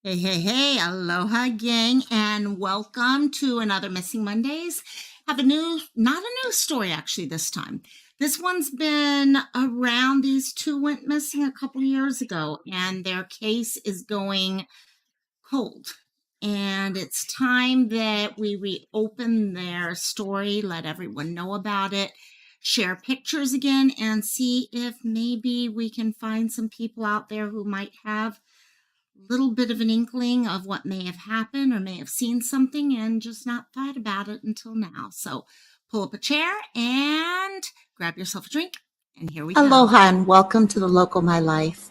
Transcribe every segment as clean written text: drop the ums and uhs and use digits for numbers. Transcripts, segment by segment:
Hey, hey, hey, aloha gang, and welcome to another Missing Mondays. Have not a new story actually this time. This one's been around. These two went missing a couple years ago, and their case is going cold. And it's time that we reopen their story, let everyone know about it, share pictures again, and see if maybe we can find some people out there who might have little bit of an inkling of what may have happened or may have seen something and just not thought about it until now. So pull up a chair and grab yourself a drink, and here we go. Aloha and welcome to the Local My Life.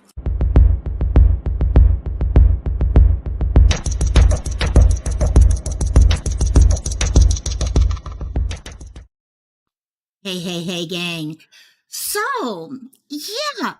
Hey, hey, hey, gang. So, yeah,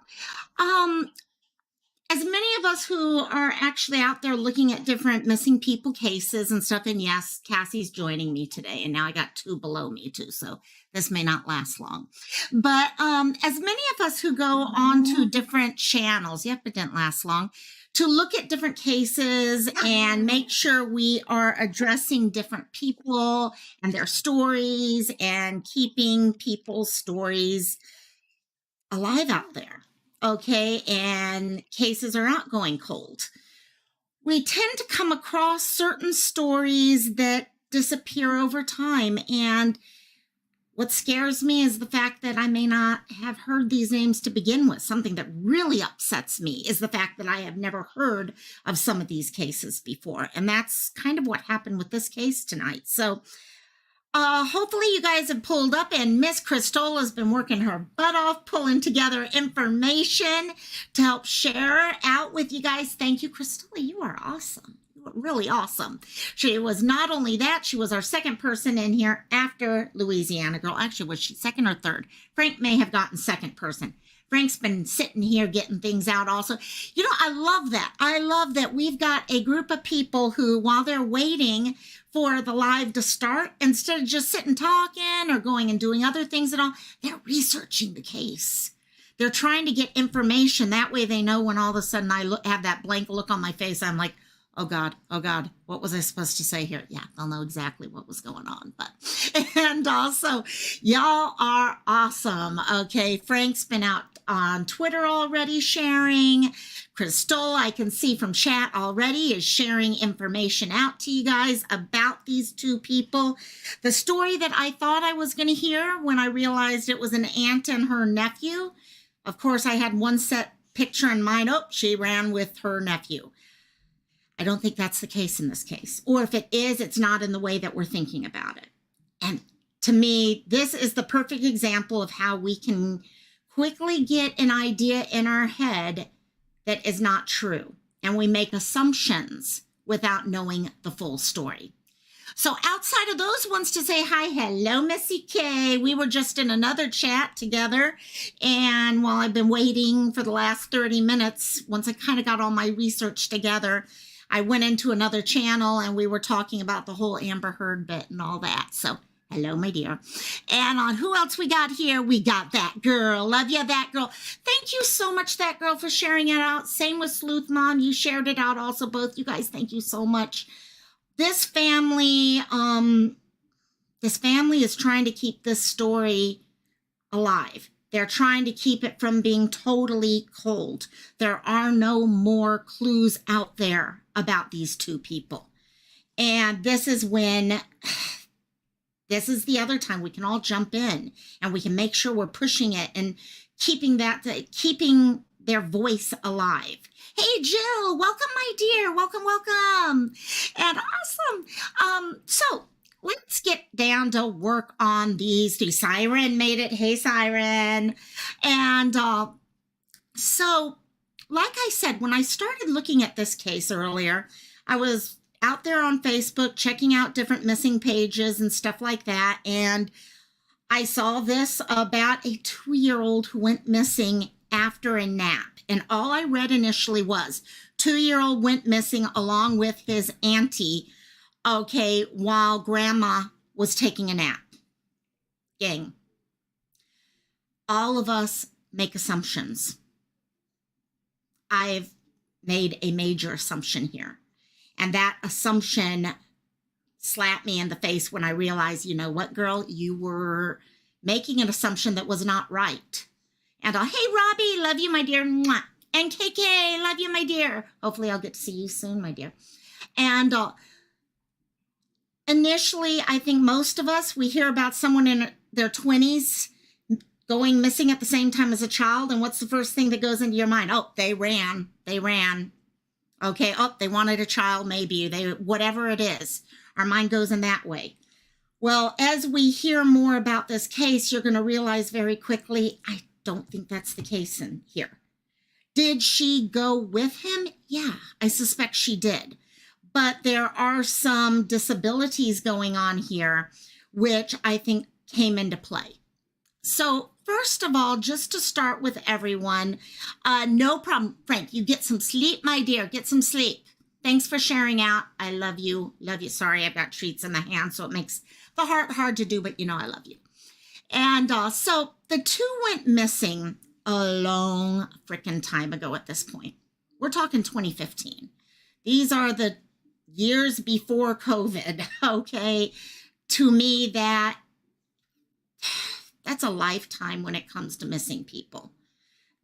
as many of us who are actually out there looking at different missing people cases and stuff, and yes, Cassie's joining me today, and now I got two below me too, so this may not last long. But as many of us who go on to different channels, yep, it didn't last long, to look at different cases and make sure we are addressing different people and their stories and keeping people's stories alive out there. Okay, and cases are not going cold. We tend to come across certain stories that disappear over time, and what scares me is the fact that I may not have heard these names to begin with. Something that really upsets me is the fact that I have never heard of some of these cases before, and that's kind of what happened with this case tonight. So hopefully you guys have pulled up, and Miss Cristola has been working her butt off pulling together information to help share out with you guys. Thank you, Cristola. You are awesome. You are really awesome. She was not only that, she was our second person in here after Louisiana Girl. Actually, was she second or third? Frank may have gotten second person. Frank's been sitting here getting things out also. You know, I love that. I love that we've got a group of people who, while they're waiting for the live to start, instead of just sitting talking or going and doing other things and all, they're researching the case. They're trying to get information. That way they know when all of a sudden I have that blank look on my face, I'm like, oh God, what was I supposed to say here? Yeah, they'll know exactly what was going on. But, and also, y'all are awesome. Okay, Frank's been out on Twitter already sharing. Crystal, I can see from chat already, is sharing information out to you guys about these two people. The story that I thought I was going to hear when I realized it was an aunt and her nephew. Of course, I had one set picture in mind. Oh, she ran with her nephew. I don't think that's the case in this case. Or if it is, it's not in the way that we're thinking about it. And to me, this is the perfect example of how we can quickly get an idea in our head that is not true. And we make assumptions without knowing the full story. So outside of those ones to say hi, hello, Missy K. We were just in another chat together. And while I've been waiting for the last 30 minutes, once I kind of got all my research together, I went into another channel and we were talking about the whole Amber Heard bit and all that. So hello, my dear. And on who else we got here? We got that girl. Love you, that girl. Thank you so much, that girl, for sharing it out. Same with Sleuth Mom. You shared it out also, both you guys. Thank you so much. This family is trying to keep this story alive. They're trying to keep it from being totally cold. There are no more clues out there about these two people. And this is when, this is the other time we can all jump in and we can make sure we're pushing it and keeping their voice alive. Hey, Jill, welcome, my dear. Welcome. And awesome. So let's get down to work on these two. Siren made it. Hey, Siren. And so, like I said, when I started looking at this case earlier, I was out there on Facebook checking out different missing pages and stuff like that. And I saw this about a 2-year-old who went missing after a nap. And all I read initially was 2-year-old went missing along with his auntie, okay, while grandma was taking a nap. Gang, all of us make assumptions. I've made a major assumption here. And that assumption slapped me in the face when I realized, you know what, girl, you were making an assumption that was not right. And hey, Robbie, love you, my dear. Mwah. And KK, love you, my dear. Hopefully I'll get to see you soon, my dear. And initially, I think most of us, we hear about someone in their 20s going missing at the same time as a child. And what's the first thing that goes into your mind? Oh, they ran. Okay, oh, they wanted a child, maybe. Whatever it is. Our mind goes in that way. Well, as we hear more about this case, you're going to realize very quickly, I don't think that's the case in here. Did she go with him? Yeah, I suspect she did. But there are some disabilities going on here, which I think came into play. So first of all, just to start with everyone, no problem. Frank, you get some sleep, my dear. Get some sleep. Thanks for sharing out. I love you. Love you. Sorry, I've got treats in the hand, so it makes the heart hard to do, but you know I love you. And so the two went missing a long freaking time ago at this point. We're talking 2015. These are the years before COVID, okay? To me, that's a lifetime when it comes to missing people.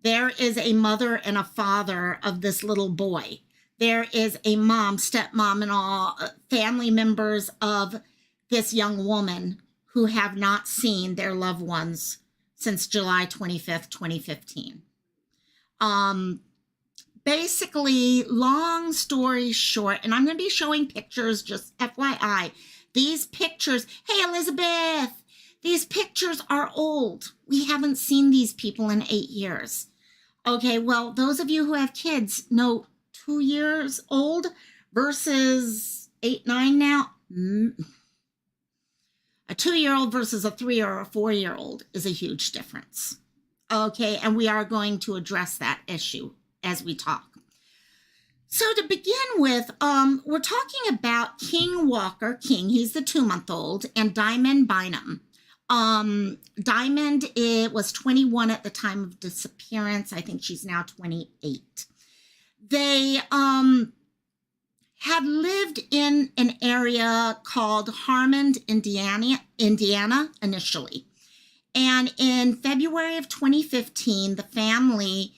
There is a mother and a father of this little boy. There is a mom, stepmom, and all family members of this young woman who have not seen their loved ones since July 25th, 2015. Basically, long story short, and I'm going to be showing pictures, just FYI. These pictures, hey, Elizabeth, these pictures are old. We haven't seen these people in 8 years. Okay, well, those of you who have kids know 2 years old versus 8, 9 now. A 2-year-old versus a 3 or a 4-year-old is a huge difference. Okay, and we are going to address that issue as we talk. So to begin with, we're talking about King Walker. King, he's the 2-month-old, and Diamond Bynum. Diamond was 21 at the time of disappearance. I think she's now 28. They had lived in an area called Harmond, Indiana initially. And in February of 2015, the family,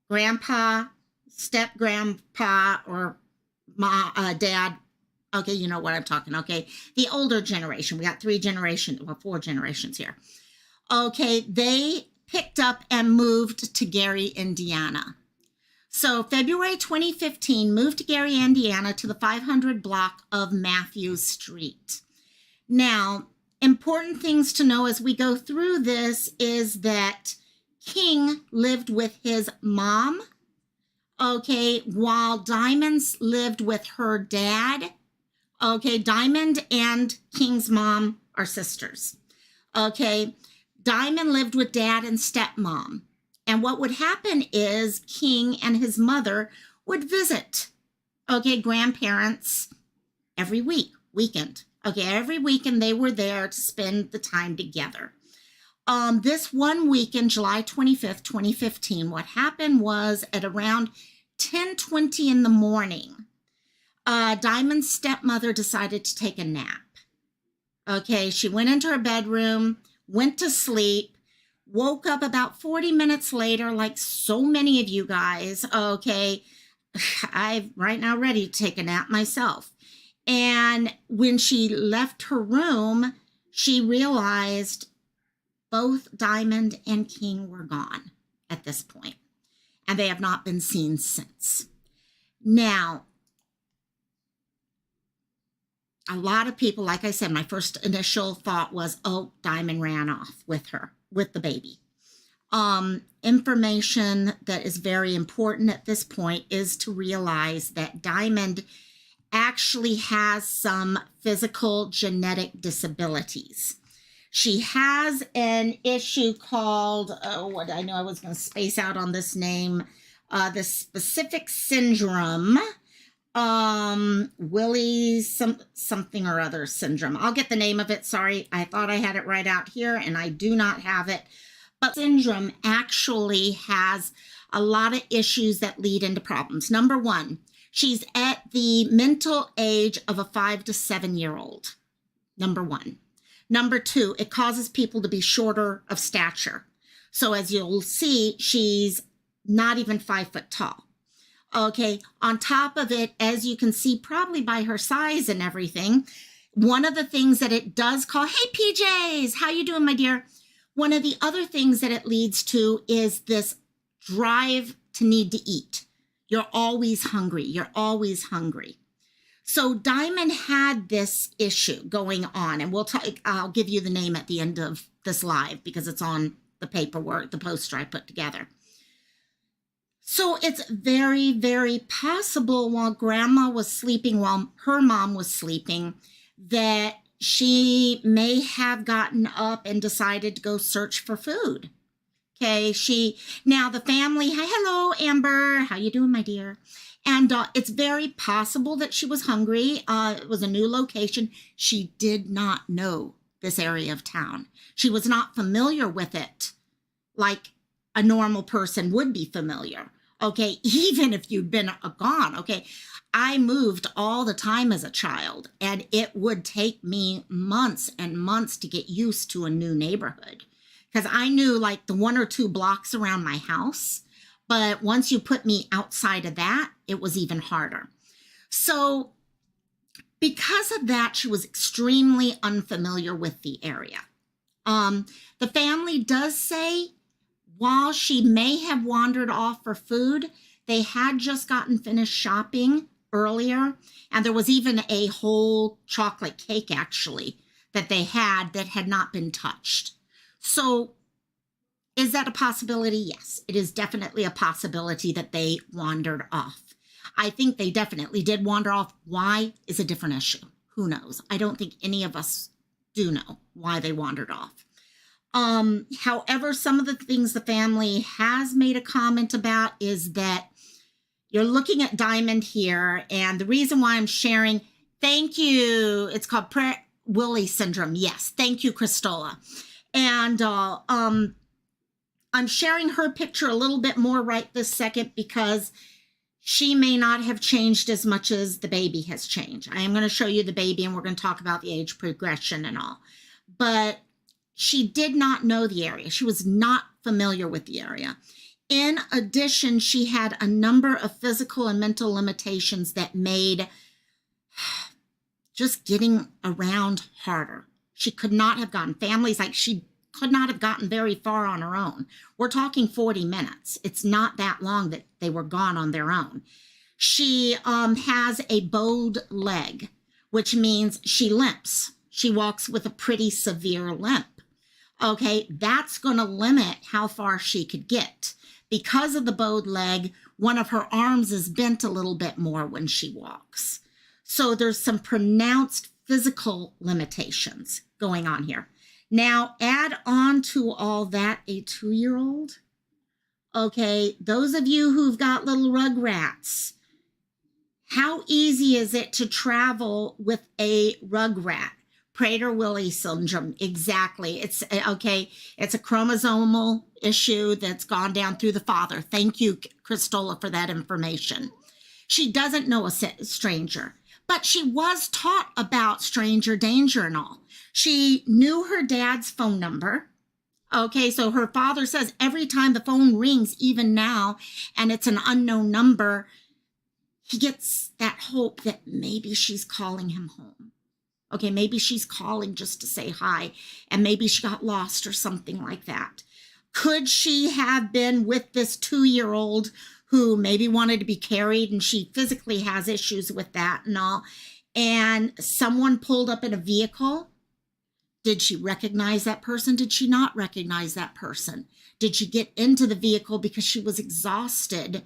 grandpa, step-grandpa, or dad, you know what I'm talking, the older generation. We got 4 generations here. They picked up and moved to Gary, Indiana. So February 2015, moved to Gary, Indiana to the 500 block of Matthews Street. Now, important things to know as we go through this is that King lived with his mom, while Diamond's lived with her dad. Diamond and King's mom are sisters. Diamond lived with dad and stepmom. And what would happen is King and his mother would visit, grandparents every weekend. Every weekend they were there to spend the time together. This one weekend, July 25th, 2015, what happened was at around 10:20 in the morning, Diamond's stepmother decided to take a nap. She went into her bedroom, went to sleep, woke up about 40 minutes later, like so many of you guys. I'm right now ready to take a nap myself. And when she left her room, she realized both Diamond and King were gone at this point, and they have not been seen since. Now, a lot of people, like I said, my first initial thought was, oh, Diamond ran off with the baby. Information that is very important at this point is to realize that Diamond actually has some physical genetic disabilities. She has an issue called, I know I was going to space out on this name, the specific syndrome, Willie something or other syndrome. I'll get the name of it. Sorry, I thought I had it right out here, and I do not have it. But syndrome actually has a lot of issues that lead into problems. Number one, she's at the mental age of a 5 to 7-year-old. Number one. Number two, it causes people to be shorter of stature. So as you'll see, she's not even 5 foot tall. Okay, on top of it, as you can see, probably by her size and everything, one of the things that it does call, hey PJs, how you doing, my dear? One of the other things that it leads to is this drive to need to eat. You're always hungry. You're always hungry. So Diamond had this issue going on, and I'll give you the name at the end of this live because it's on the paperwork, the poster I put together. So it's very, very possible while Grandma was sleeping, while her mom was sleeping, that she may have gotten up and decided to go search for food. Okay, now the family, hi, hello, Amber, how you doing, my dear? And it's very possible that she was hungry. It was a new location. She did not know this area of town. She was not familiar with it like a normal person would be familiar. Okay, even if you'd been gone. Okay, I moved all the time as a child, and it would take me months and months to get used to a new neighborhood because I knew like the 1 or 2 blocks around my house. But once you put me outside of that, it was even harder. So because of that, she was extremely unfamiliar with the area. The family does say while she may have wandered off for food, they had just gotten finished shopping earlier, and there was even a whole chocolate cake actually that they had that had not been touched. So is that a possibility? Yes, it is definitely a possibility that they wandered off. I think they definitely did wander off. Why is a different issue. Who knows? I don't think any of us do know why they wandered off. However, some of the things the family has made a comment about is that you're looking at Diamond here, and the reason why I'm sharing, thank you, it's called Pratt-Willie syndrome. Yes, thank you, Christola. And I'm sharing her picture a little bit more right this second because she may not have changed as much as the baby has changed. I am going to show you the baby, and we're going to talk about the age progression and all. But she did not know the area. She was not familiar with the area. In addition, she had a number of physical and mental limitations that made just getting around harder. She could not have gotten families, like she could not have gotten very far on her own. We're talking 40 minutes. It's not that long that they were gone on their own. She has a bowed leg, which means she limps. She walks with a pretty severe limp. Okay, that's going to limit how far she could get. Because of the bowed leg, one of her arms is bent a little bit more when she walks. So there's some pronounced physical limitations going on here. Now, add on to all that a 2-year-old. Okay, those of you who've got little rugrats, how easy is it to travel with a rugrat? Prader-Willi syndrome, exactly. It's okay. It's a chromosomal issue that's gone down through the father. Thank you, Christola, for that information. She doesn't know a stranger, but she was taught about stranger danger and all. She knew her dad's phone number. Okay, so her father says every time the phone rings, even now, and it's an unknown number, he gets that hope that maybe she's calling him home. Okay, maybe she's calling just to say hi, and maybe she got lost or something like that. Could she have been with this 2-year-old who maybe wanted to be carried, and she physically has issues with that and all, and someone pulled up in a vehicle? Did she recognize that person? Did she not recognize that person? Did she get into the vehicle because she was exhausted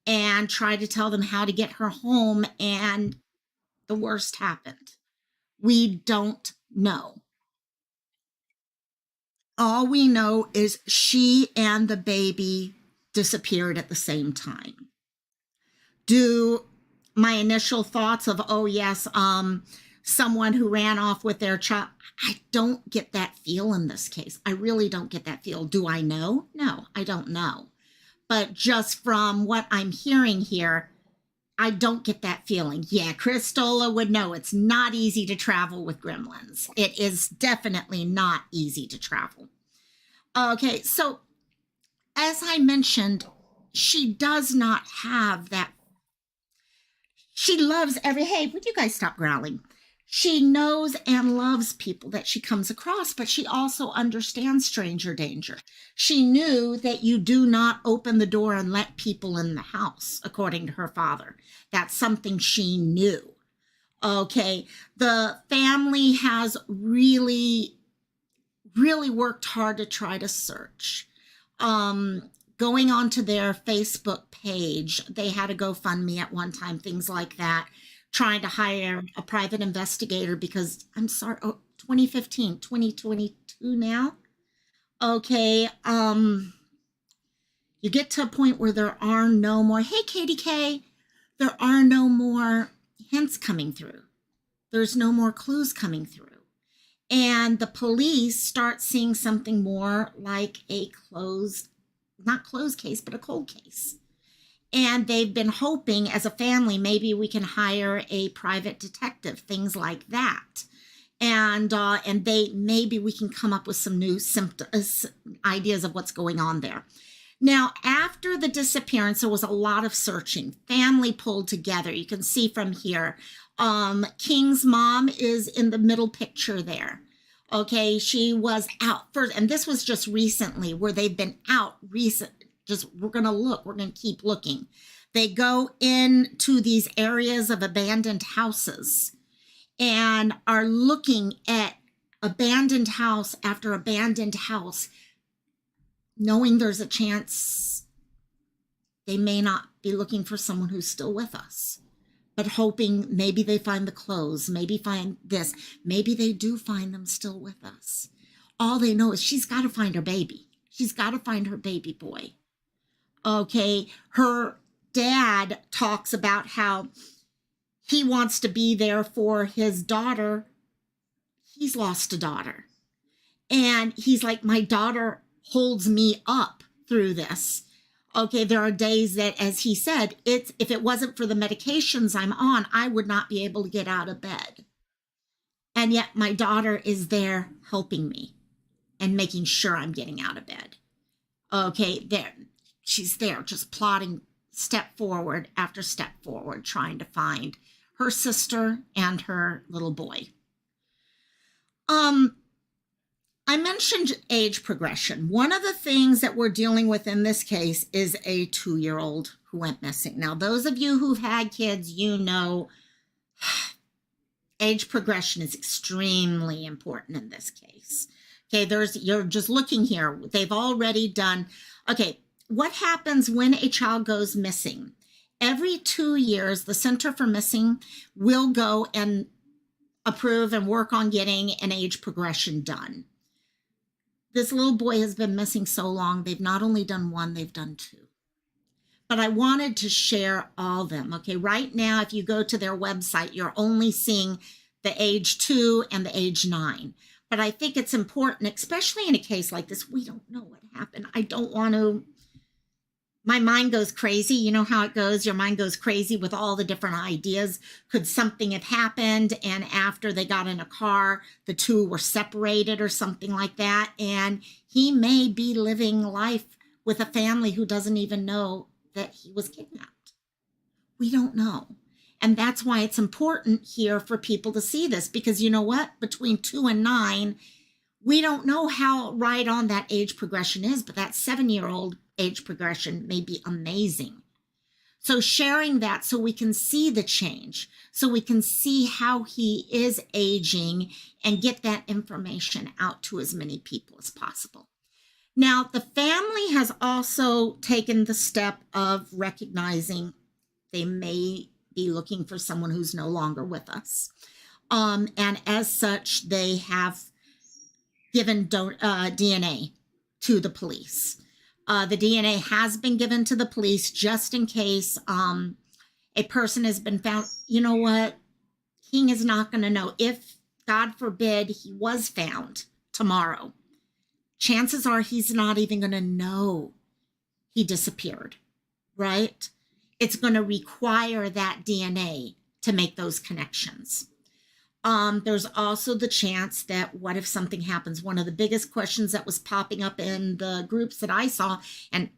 and try to tell them how to get her home, and the worst happened? We don't know. All we know is she and the baby disappeared at the same time. Do my initial thoughts of, oh yes, someone who ran off with their child, I don't get that feel in this case. I really don't get that feel. Do I know? No, I don't know. but just from what I'm hearing here, I don't get that feeling. Yeah, Chris Stolla would know it's not easy to travel with gremlins. It is definitely not easy to travel. Okay, so as I mentioned, she does not have that. She loves hey, would you guys stop growling? She knows and loves people that she comes across, but she also understands stranger danger. She knew that you do not open the door and let people in the house, according to her father. That's something she knew. Okay, the family has really, really worked hard to try to search. Going onto their Facebook page, they had a GoFundMe at one time, things like that, trying to hire a private investigator because, I'm sorry, 2015, 2022 now. Okay, you get to a point where there are no more, hey, Katie K, there are no more hints coming through. There's no more clues coming through. And the police start seeing something more like a not closed case, but a cold case. And they've been hoping as a family, maybe we can hire a private detective, things like that. And maybe we can come up with some new ideas of what's going on there. Now, after the disappearance, there was a lot of searching. Family pulled together. You can see from here. King's mom is in the middle picture there. Okay, she was out first, and this was just recently where they've been out we're going to look, we're going to keep looking. They go into these areas of abandoned houses and are looking at abandoned house after abandoned house, knowing there's a chance they may not be looking for someone who's still with us, but hoping maybe they find the clothes, maybe find this, maybe they do find them still with us. All they know is she's got to find her baby. She's got to find her baby boy. Okay, her dad talks about how he wants to be there for his daughter. He's lost a daughter. And he's like, my daughter holds me up through this. Okay, there are days that, as he said, if it wasn't for the medications I'm on, I would not be able to get out of bed. And yet my daughter is there helping me and making sure I'm getting out of bed. Okay, she's there just plotting step forward after step forward, trying to find her sister and her little boy. I mentioned age progression. One of the things that we're dealing with in this case is a 2-year-old who went missing. Now, those of you who've had kids, you know age progression is extremely important in this case. Okay, you're just looking here. They've already done, okay, what happens when a child goes missing? Every 2 years, the Center for Missing will go and approve and work on getting an age progression done. This little boy has been missing so long, they've not only done one, they've done 2. But I wanted to share all of them. Okay, right now, if you go to their website, you're only seeing the age 2 and the age 9. But I think it's important, especially in a case like this, we don't know what happened. I don't want to, my mind goes crazy. You know how it goes? Your mind goes crazy with all the different ideas. Could something have happened? And after they got in a car, the 2 were separated or something like that. And he may be living life with a family who doesn't even know that he was kidnapped. We don't know. And that's why it's important here for people to see this, because you know what? Between 2 and 9, we don't know how right on that age progression is, but that 7-year-old age progression may be amazing. So sharing that so we can see the change, so we can see how he is aging and get that information out to as many people as possible. Now, the family has also taken the step of recognizing they may be looking for someone who's no longer with us. And as such, they have given DNA to the police. The DNA has been given to the police just in case a person has been found. You know what? King is not going to know. If, God forbid, he was found tomorrow, chances are he's not even going to know he disappeared, right? It's going to require that DNA to make those connections. There's also the chance that what if something happens? One of the biggest questions that was popping up in the groups that I saw, and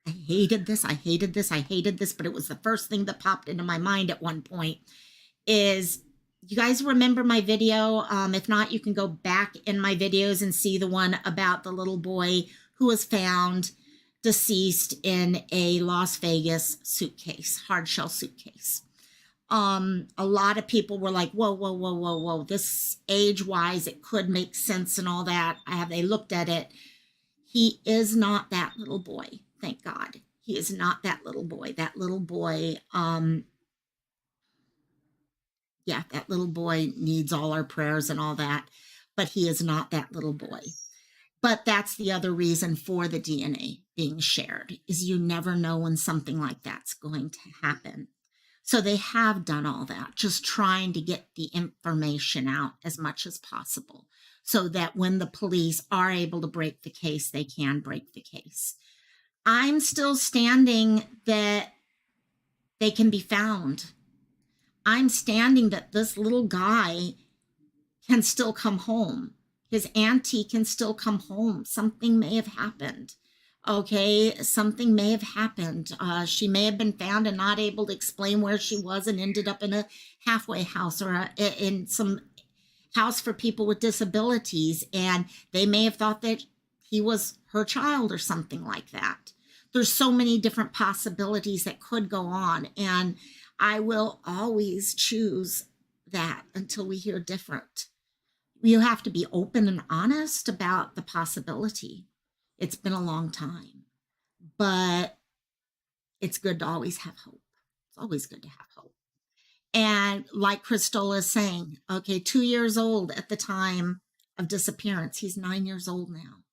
I hated this, I hated this, I hated this, but it was the first thing that popped into my mind at one point, is you guys remember my video? If not, you can go back in my videos and see the one about the little boy who was found deceased in a Las Vegas suitcase, hard shell suitcase. A lot of people were like, whoa, whoa, whoa, whoa, whoa, this age wise, it could make sense and all that. They looked at it. He is not that little boy. Thank God. He is not that little boy. That little boy, that little boy needs all our prayers and all that, but he is not that little boy. But that's the other reason for the DNA being shared, is you never know when something like that's going to happen. So they have done all that, just trying to get the information out as much as possible so that when the police are able to break the case, they can break the case. I'm still standing that they can be found. I'm standing that this little guy can still come home. His auntie can still come home. Something may have happened. Okay, something may have happened. She may have been found and not able to explain where she was and ended up in a halfway house or in some house for people with disabilities. And they may have thought that he was her child or something like that. There's so many different possibilities that could go on. And I will always choose that until we hear different. You have to be open and honest about the possibility. It's been a long time, but it's good to always have hope. It's always good to have hope. And like Crystal is saying, okay, 2 years old at the time of disappearance. He's 9 years old now.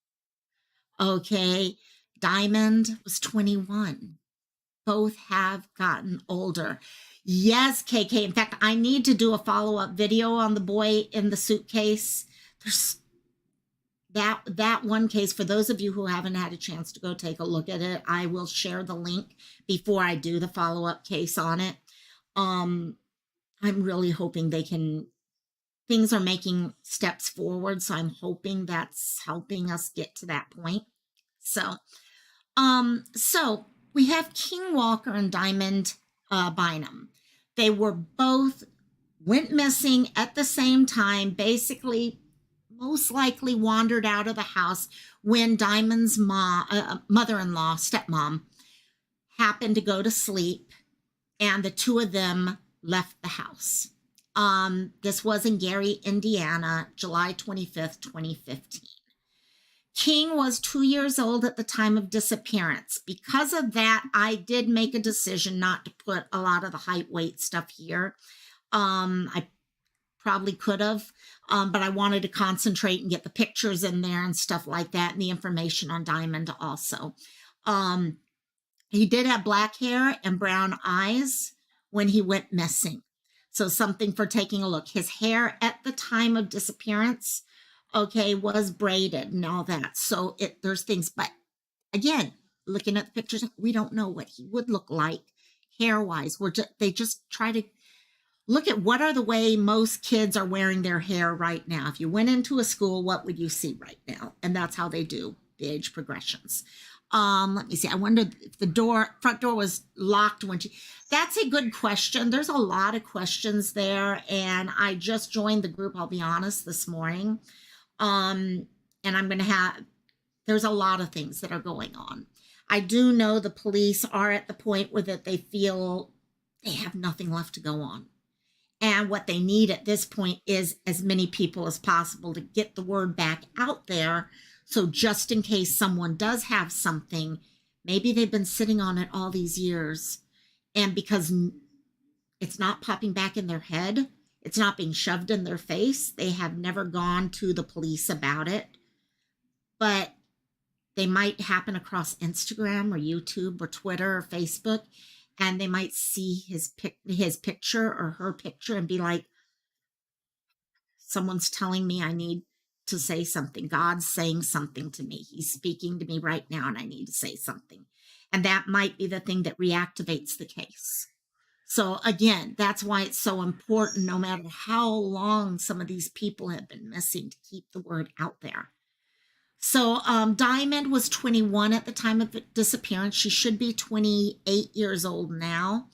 Okay, Diamond was 21. Both have gotten older. Yes, KK. In fact, I need to do a follow-up video on the boy in the suitcase. There's that one case. For those of you who haven't had a chance to go take a look at it, I will share the link before I do the follow-up case on it. I'm really hoping things are making steps forward, so I'm hoping that's helping us get to that point. So we have King Walker and Diamond Bynum. They were both went missing at the same time, basically most likely wandered out of the house when Diamond's mother-in-law, stepmom, happened to go to sleep, and the two of them left the house. This was in Gary, Indiana, July 25th, 2015. King was 2 years old at the time of disappearance. Because of that, I did make a decision not to put a lot of the height, weight stuff here. I probably could have, but I wanted to concentrate and get the pictures in there and stuff like that, and the information on Diamond also. He did have black hair and brown eyes when he went missing. So something for taking a look. His hair at the time of disappearance, okay, was braided and all that. So there's things, but again, looking at the pictures, we don't know what he would look like hair-wise. They just try to look at what are the way most kids are wearing their hair right now. If you went into a school, what would you see right now? And that's how they do the age progressions. Let me see. I wondered if the front door was locked when that's a good question. There's a lot of questions there. And I just joined the group, I'll be honest, this morning. And I'm going to there's a lot of things that are going on. I do know the police are at the point where that they feel they have nothing left to go on. And what they need at this point is as many people as possible to get the word back out there. So just in case someone does have something, maybe they've been sitting on it all these years. And because it's not popping back in their head, it's not being shoved in their face, they have never gone to the police about it. But they might happen across Instagram or YouTube or Twitter or Facebook, and they might see his picture or her picture and be like, someone's telling me I need to say something. God's saying something to me. He's speaking to me right now, and I need to say something. And that might be the thing that reactivates the case. So again, that's why it's so important, no matter how long some of these people have been missing, to keep the word out there. So Diamond was 21 at the time of disappearance. She should be 28 years old now.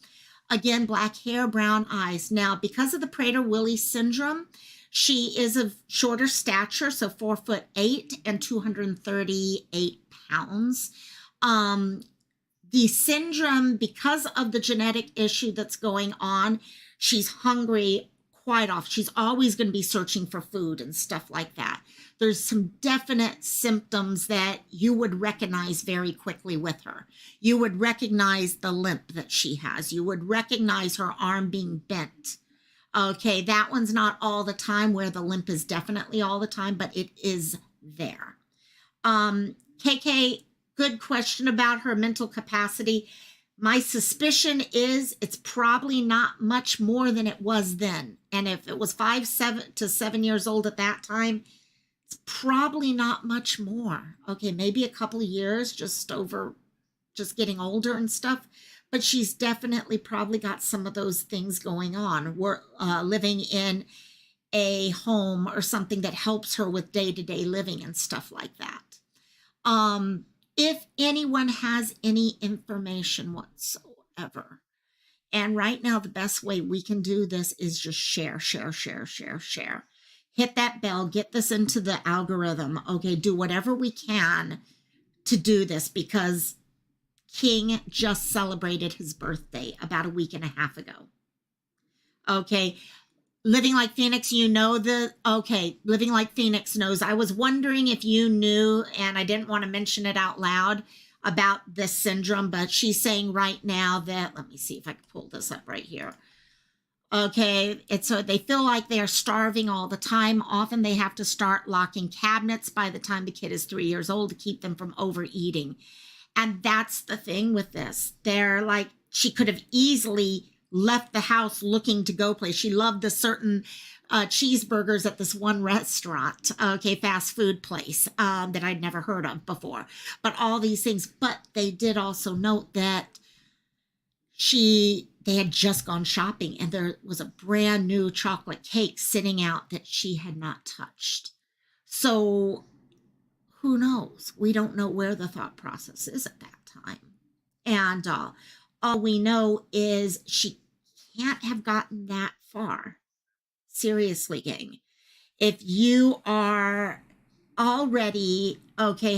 Again, black hair, brown eyes. Now, because of the Prader-Willi syndrome, she is of shorter stature, so 4'8" and 238 pounds. The syndrome, because of the genetic issue that's going on, she's hungry quite often. She's always going to be searching for food and stuff like that. There's some definite symptoms that you would recognize very quickly with her. You would recognize the limp that she has. You would recognize her arm being bent. Okay, that one's not all the time, where the limp is definitely all the time, but it is there. KK, good question about her mental capacity. My suspicion is it's probably not much more than it was then. And if it was 7 to 7 years old at that time, it's probably not much more. Okay, maybe a couple of years, just getting older and stuff. But she's definitely probably got some of those things going on. We're living in a home or something that helps her with day-to-day living and stuff like that. If anyone has any information whatsoever, and right now the best way we can do this is just share. Hit that bell, get this into the algorithm. Okay, do whatever we can to do this, because King just celebrated his birthday about a week and a half ago. Okay, Living Like Phoenix, Living Like Phoenix knows. I was wondering if you knew, and I didn't want to mention it out loud, about this syndrome, but she's saying right now that, let me see if I can pull this up right here. Okay, so they feel like they're starving all the time. Often they have to start locking cabinets by the time the kid is 3 years old to keep them from overeating. And that's the thing with this. They're like, she could have easily left the house looking to go place. She loved the certain cheeseburgers at this one restaurant, fast food place that I'd never heard of before. But all these things. But they did also note that they had just gone shopping, and there was a brand new chocolate cake sitting out that she had not touched. So who knows? We don't know where the thought process is at that time. And all we know is she can't have gotten that far. Seriously, gang. If you are already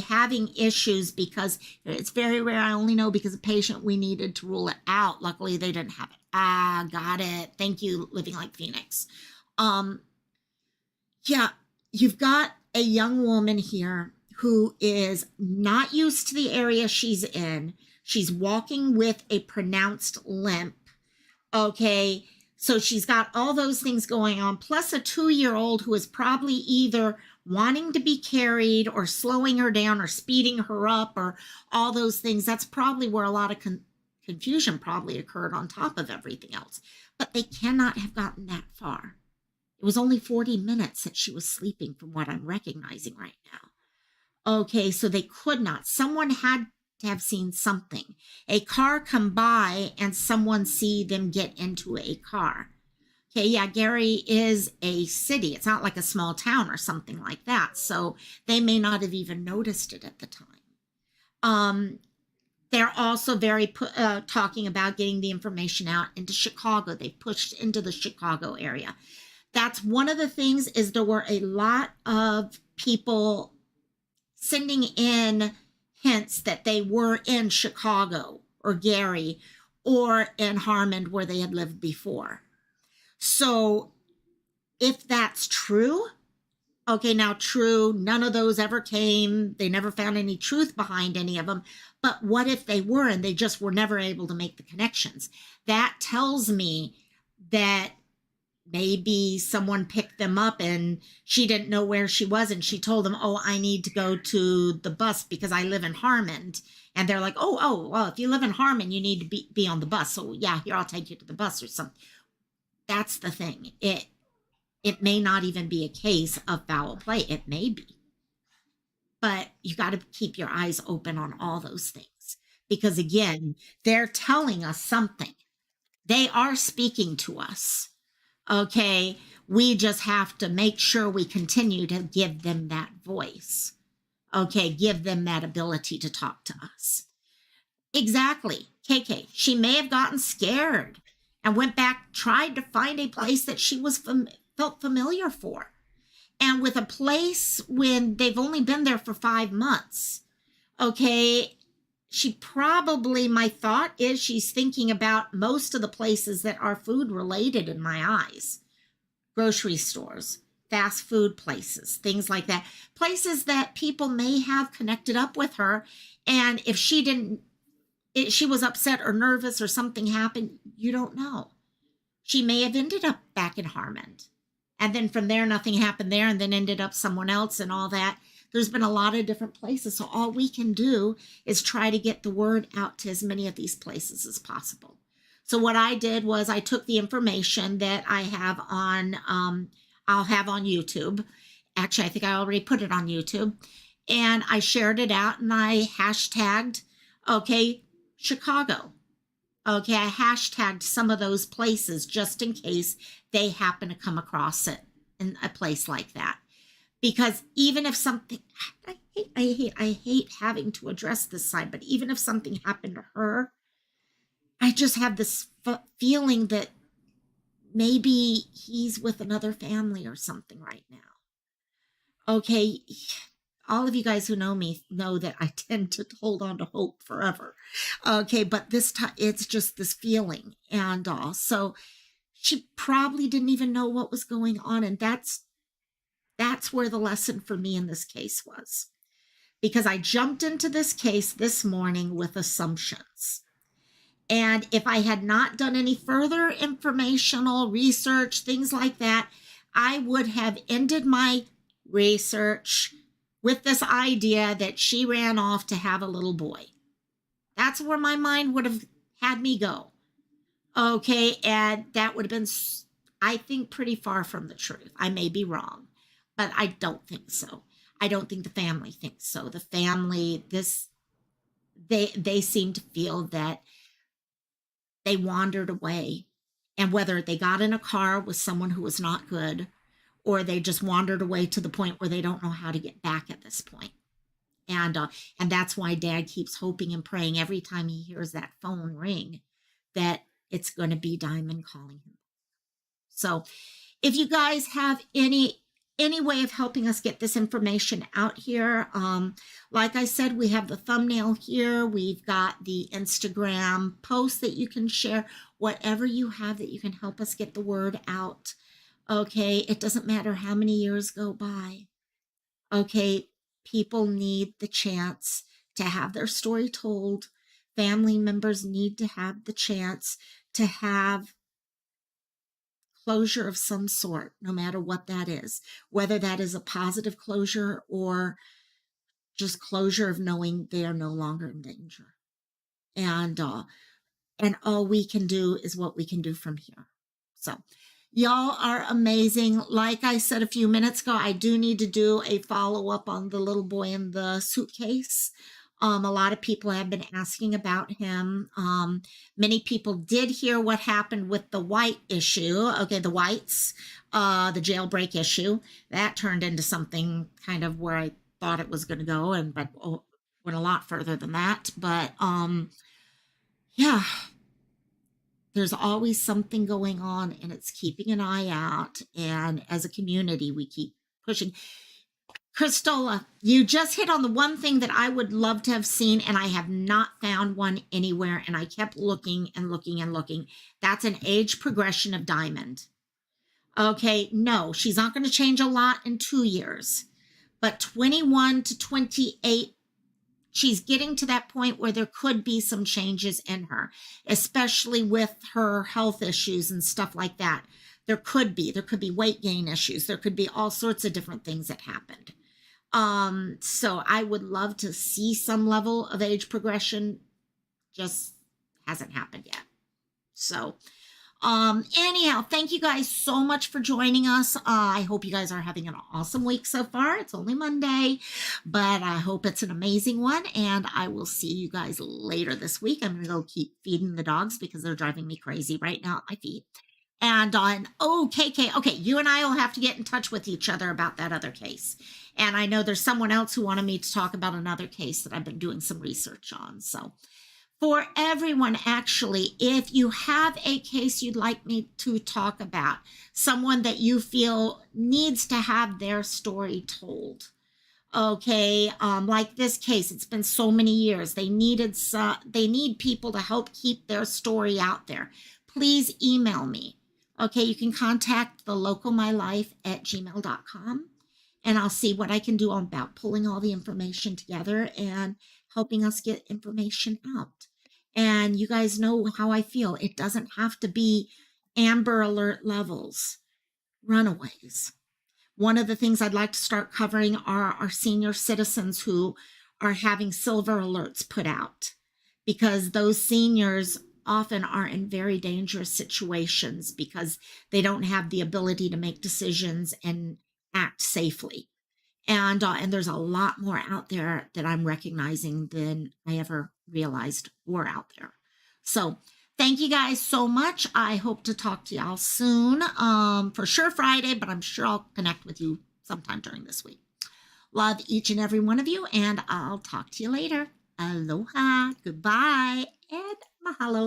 having issues, because it's very rare, I only know because a patient, we needed to rule it out. Luckily they didn't have it. Got it. Thank you, Living Like Phoenix. You've got a young woman here who is not used to the area she's in. She's walking with a pronounced limp. Okay, so she's got all those things going on, plus a 2-year-old who is probably either wanting to be carried or slowing her down or speeding her up or all those things. That's probably where a lot of confusion probably occurred on top of everything else. But they cannot have gotten that far. It was only 40 minutes that she was sleeping, from what I'm recognizing right now. Okay, so they could not. Someone had to have seen something. A car come by and someone see them get into a car. Okay, yeah, Gary is a city. It's not like a small town or something like that. So they may not have even noticed it at the time. They're also very talking about getting the information out into Chicago. They pushed into the Chicago area. That's one of the things, is there were a lot of people sending in hints that they were in Chicago or Gary or in Harmon, where they had lived before. So if that's true, true, none of those ever came. They never found any truth behind any of them. But what if they were and they just were never able to make the connections? That tells me that maybe someone picked them up and she didn't know where she was, and she told them, I need to go to the bus because I live in Harmon. And they're like, well, if you live in Harmon, you need to be on the bus. So yeah, here, I'll take you to the bus or something. That's the thing. It may not even be a case of foul play. It may be. But you got to keep your eyes open on all those things, because again, they're telling us something. They are speaking to us. Okay. We just have to make sure we continue to give them that voice. Okay. Give them that ability to talk to us. Exactly. KK, she may have gotten scared and went back, tried to find a place that she was felt familiar for. And with a place when they've only been there for 5 months, okay, she probably, my thought is she's thinking about most of the places that are food related in my eyes. Grocery stores, fast food places, things like that. Places that people may have connected up with her. And if she didn't, she was upset or nervous or something happened, you don't know. She may have ended up back in Harmond. And then from there, nothing happened there and then ended up someone else and all that. There's been a lot of different places. So all we can do is try to get the word out to as many of these places as possible. So what I did was I took the information that I have on, I'll have on YouTube. Actually, I think I already put it on YouTube. And I shared it out and I hashtagged, okay, Chicago. Okay, I hashtagged some of those places just in case they happen to come across it in a place like that. Because even if something, I hate having to address this side, but even if something happened to her, I just have this feeling that maybe he's with another family or something right now. Okay, all of you guys who know me know that I tend to hold on to hope forever. Okay, but this time it's just this feeling and all. So she probably didn't even know what was going on. And that's where the lesson for me in this case was. Because I jumped into this case this morning with assumptions. And if I had not done any further informational research, things like that, I would have ended my research with this idea that she ran off to have a little boy. That's where my mind would have had me go. Okay, and that would have been, I think, pretty far from the truth. I may be wrong, but I don't think so. I don't think the family thinks so. The family, they seem to feel that they wandered away. And whether they got in a car with someone who was not good, or they just wandered away to the point where they don't know how to get back at this point. And that's why Dad keeps hoping and praying every time he hears that phone ring that it's going to be Diamond calling him. So if you guys have any way of helping us get this information out here, like I said, we have the thumbnail here. We've got the Instagram post that you can share, whatever you have that you can help us get the word out. Okay, it doesn't matter how many years go by. Okay, people need the chance to have their story told. Family members need to have the chance to have closure of some sort, no matter what that is, whether that is a positive closure or just closure of knowing they are no longer in danger. And all we can do is what we can do from here. So y'all are amazing. Like I said a few minutes ago, I do need to do a follow-up on the little boy in the suitcase. A lot of people have been asking about him. Many people did hear what happened with the White issue. Okay, the Whites, the jailbreak issue. That turned into something kind of where I thought it was going to go, and but went a lot further than that. But yeah, there's always something going on, and it's keeping an eye out. And as a community, we keep pushing. Christola, you just hit on the one thing that I would love to have seen, and I have not found one anywhere. And I kept looking and looking and looking. That's an age progression of Diamond. Okay, no, she's not going to change a lot in 2 years. But 21 to 28, she's getting to that point where there could be some changes in her, especially with her health issues and stuff like that. There could be weight gain issues. There could be all sorts of different things that happened. So I would love to see some level of age progression. Just hasn't happened yet. So, Anyhow, thank you guys so much for joining us. I hope you guys are having an awesome week so far. It's only Monday, but I hope it's an amazing one. And I will see you guys later this week. I'm going to go keep feeding the dogs because they're driving me crazy right now at my feet. And on, oh, KK, okay, you and I will have to get in touch with each other about that other case. And I know there's someone else who wanted me to talk about another case that I've been doing some research on. So for everyone, actually, if you have a case you'd like me to talk about, someone that you feel needs to have their story told, okay, like this case, it's been so many years. They need people to help keep their story out there. Please email me. Okay, you can contact the localmylife@gmail.com, and I'll see what I can do about pulling all the information together and helping us get information out. And you guys know how I feel. It doesn't have to be Amber Alert levels, runaways. One of the things I'd like to start covering are our senior citizens who are having silver alerts put out, because those seniors often are in very dangerous situations because they don't have the ability to make decisions and act safely. And there's a lot more out there that I'm recognizing than I ever realized were out there. So thank you guys so much. I hope to talk to y'all soon. For sure Friday, but I'm sure I'll connect with you sometime during this week. Love each and every one of you, and I'll talk to you later. Aloha, goodbye, and mahalo.